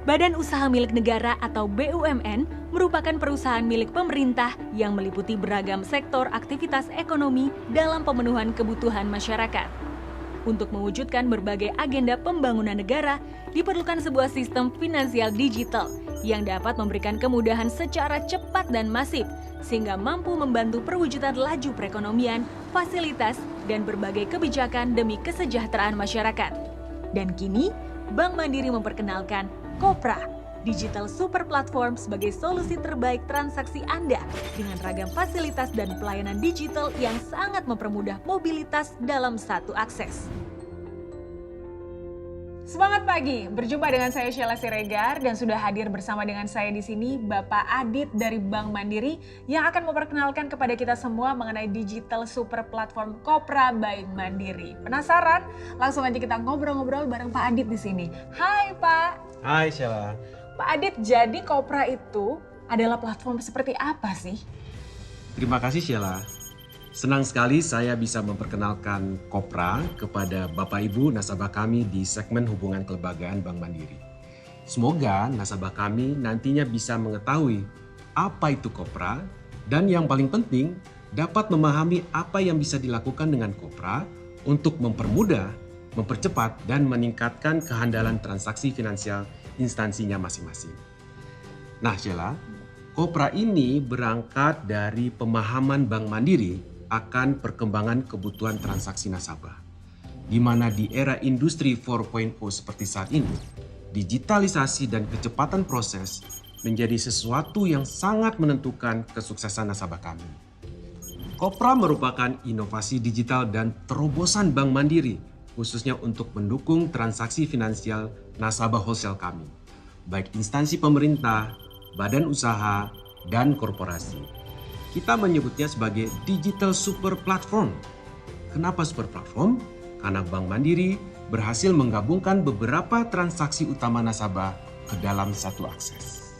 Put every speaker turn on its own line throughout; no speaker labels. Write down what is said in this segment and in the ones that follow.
Badan Usaha Milik Negara atau BUMN merupakan perusahaan milik pemerintah yang meliputi beragam sektor aktivitas ekonomi dalam pemenuhan kebutuhan masyarakat. Untuk mewujudkan berbagai agenda pembangunan negara, diperlukan sebuah sistem finansial digital yang dapat memberikan kemudahan secara cepat dan masif, sehingga mampu membantu perwujudan laju perekonomian, fasilitas, dan berbagai kebijakan demi kesejahteraan masyarakat. Dan kini, Bank Mandiri memperkenalkan Kopra, digital super platform sebagai solusi terbaik transaksi Anda dengan ragam fasilitas dan pelayanan digital yang sangat mempermudah mobilitas dalam satu akses.
Semangat pagi, berjumpa dengan saya Sheila Siregar dan sudah hadir bersama dengan saya di sini Bapak Adit dari Bank Mandiri yang akan memperkenalkan kepada kita semua mengenai digital super platform Kopra by Mandiri. Penasaran? Langsung aja kita ngobrol-ngobrol bareng Pak Adit di sini. Hai Pak.
Hai Sheila.
Pak Adit, jadi Kopra itu adalah platform seperti apa sih?
Terima kasih Sheila. Senang sekali saya bisa memperkenalkan Kopra kepada Bapak Ibu nasabah kami di segmen hubungan kelembagaan Bank Mandiri. Semoga nasabah kami nantinya bisa mengetahui apa itu Kopra dan yang paling penting dapat memahami apa yang bisa dilakukan dengan Kopra untuk mempermudah, mempercepat dan meningkatkan kehandalan transaksi finansial instansinya masing-masing. Nah Sheila, Kopra ini berangkat dari pemahaman Bank Mandiri akan perkembangan kebutuhan transaksi nasabah. Di mana di era industri 4.0 seperti saat ini, digitalisasi dan kecepatan proses menjadi sesuatu yang sangat menentukan kesuksesan nasabah kami. Kopra merupakan inovasi digital dan terobosan Bank Mandiri khususnya untuk mendukung transaksi finansial nasabah wholesale kami, baik instansi pemerintah, badan usaha, dan korporasi. Kita menyebutnya sebagai digital super platform. Kenapa super platform? Karena Bank Mandiri berhasil menggabungkan beberapa transaksi utama nasabah ke dalam satu akses.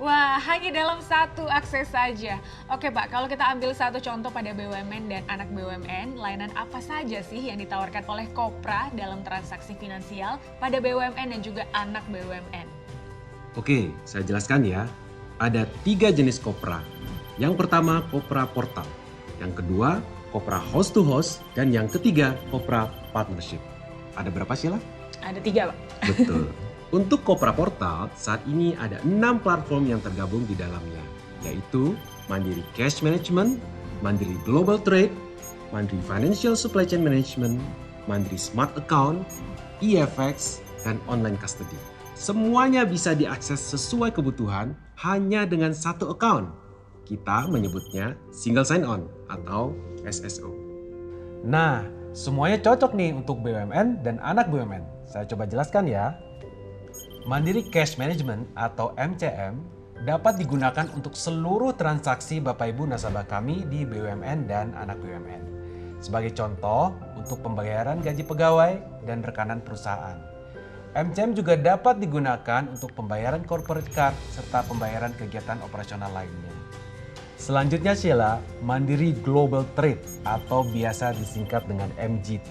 Wah, hanya dalam satu akses saja. Oke Pak, kalau kita ambil satu contoh pada BUMN dan anak BUMN, layanan apa saja sih yang ditawarkan oleh Kopra dalam transaksi finansial pada BUMN dan juga anak BUMN?
Oke, saya jelaskan ya. Ada 3 jenis Kopra. Yang pertama, Kopra Portal. Yang kedua, Kopra Host to Host. Dan yang ketiga, Kopra Partnership. Ada berapa Sheila?
Ada 3 Pak.
Betul. Untuk Kopra Portal, saat ini ada 6 platform yang tergabung di dalamnya, yaitu Mandiri Cash Management, Mandiri Global Trade, Mandiri Financial Supply Chain Management, Mandiri Smart Account, EFX, dan Online Custody. Semuanya bisa diakses sesuai kebutuhan hanya dengan satu account. Kita menyebutnya Single Sign-On atau SSO.
Nah, semuanya cocok nih untuk BUMN dan anak BUMN. Saya coba jelaskan ya. Mandiri Cash Management atau MCM dapat digunakan untuk seluruh transaksi Bapak Ibu nasabah kami di BUMN dan anak BUMN. Sebagai contoh, untuk pembayaran gaji pegawai dan rekanan perusahaan. MCM juga dapat digunakan untuk pembayaran corporate card serta pembayaran kegiatan operasional lainnya. Selanjutnya Sheila, Mandiri Global Trade atau biasa disingkat dengan MGT.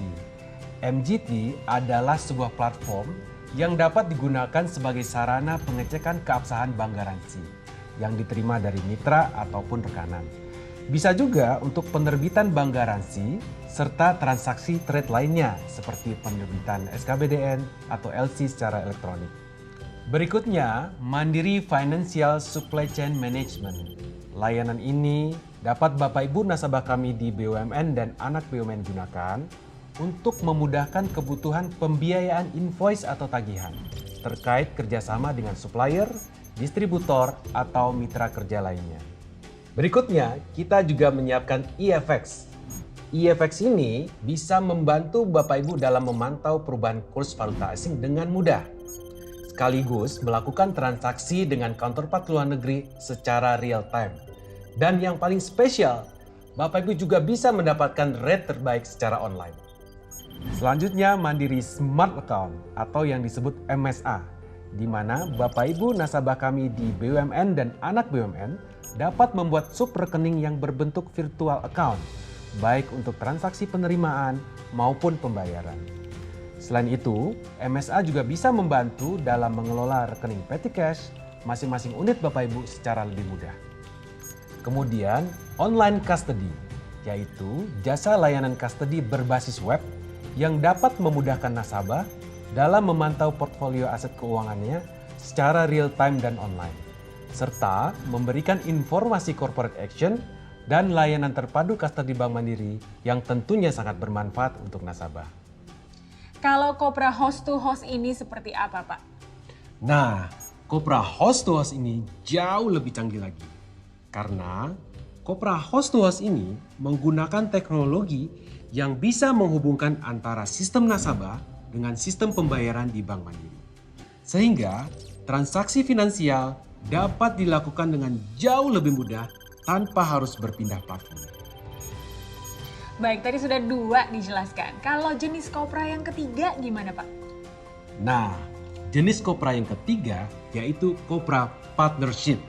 MGT adalah sebuah platform yang dapat digunakan sebagai sarana pengecekan keabsahan bank garansi yang diterima dari mitra ataupun rekanan. Bisa juga untuk penerbitan bank garansi serta transaksi trade lainnya seperti penerbitan SKBDN atau LC secara elektronik. Berikutnya, Mandiri Financial Supply Chain Management. Layanan ini dapat Bapak Ibu nasabah kami di BUMN dan anak BUMN gunakan untuk memudahkan kebutuhan pembiayaan invoice atau tagihan terkait kerjasama dengan supplier, distributor, atau mitra kerja lainnya. Berikutnya, kita juga menyiapkan EFX. EFX ini bisa membantu Bapak Ibu dalam memantau perubahan kurs valuta asing dengan mudah, sekaligus melakukan transaksi dengan counterpart luar negeri secara real time. Dan yang paling spesial, Bapak Ibu juga bisa mendapatkan rate terbaik secara online. Selanjutnya Mandiri Smart Account atau yang disebut MSA, di mana Bapak Ibu nasabah kami di BUMN dan anak BUMN dapat membuat sub rekening yang berbentuk virtual account, baik untuk transaksi penerimaan maupun pembayaran. Selain itu, MSA juga bisa membantu dalam mengelola rekening petty cash masing-masing unit Bapak Ibu secara lebih mudah. Kemudian, online custody, yaitu jasa layanan custody berbasis web yang dapat memudahkan nasabah dalam memantau portfolio aset keuangannya secara real time dan online, serta memberikan informasi corporate action dan layanan terpadu custody Bank Mandiri yang tentunya sangat bermanfaat untuk nasabah.
Kalau Kopra host to host ini seperti apa, Pak?
Nah, Kopra host to host ini jauh lebih canggih lagi. Karena Kopra host to host ini menggunakan teknologi yang bisa menghubungkan antara sistem nasabah dengan sistem pembayaran di Bank Mandiri. Sehingga transaksi finansial dapat dilakukan dengan jauh lebih mudah tanpa harus berpindah platform.
Baik, tadi sudah 2 dijelaskan. Kalau jenis Kopra yang ketiga gimana, Pak?
Nah, jenis Kopra yang ketiga yaitu Kopra Partnership,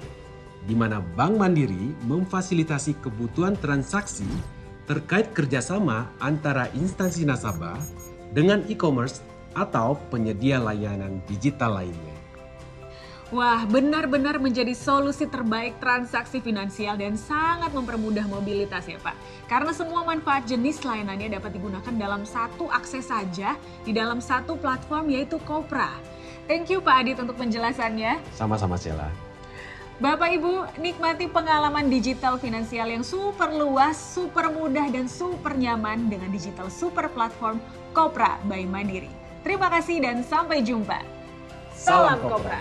di mana Bank Mandiri memfasilitasi kebutuhan transaksi terkait kerjasama antara instansi nasabah dengan e-commerce atau penyedia layanan digital lainnya.
Wah, benar-benar menjadi solusi terbaik transaksi finansial dan sangat mempermudah mobilitas ya Pak. Karena semua manfaat jenis layanannya dapat digunakan dalam satu akses saja di dalam satu platform yaitu Kopra. Thank you Pak Adit untuk penjelasannya.
Sama-sama Sheila.
Bapak Ibu, nikmati pengalaman digital finansial yang super luas, super mudah, dan super nyaman dengan digital super platform Kopra by Mandiri. Terima kasih dan sampai jumpa. Salam Kopra.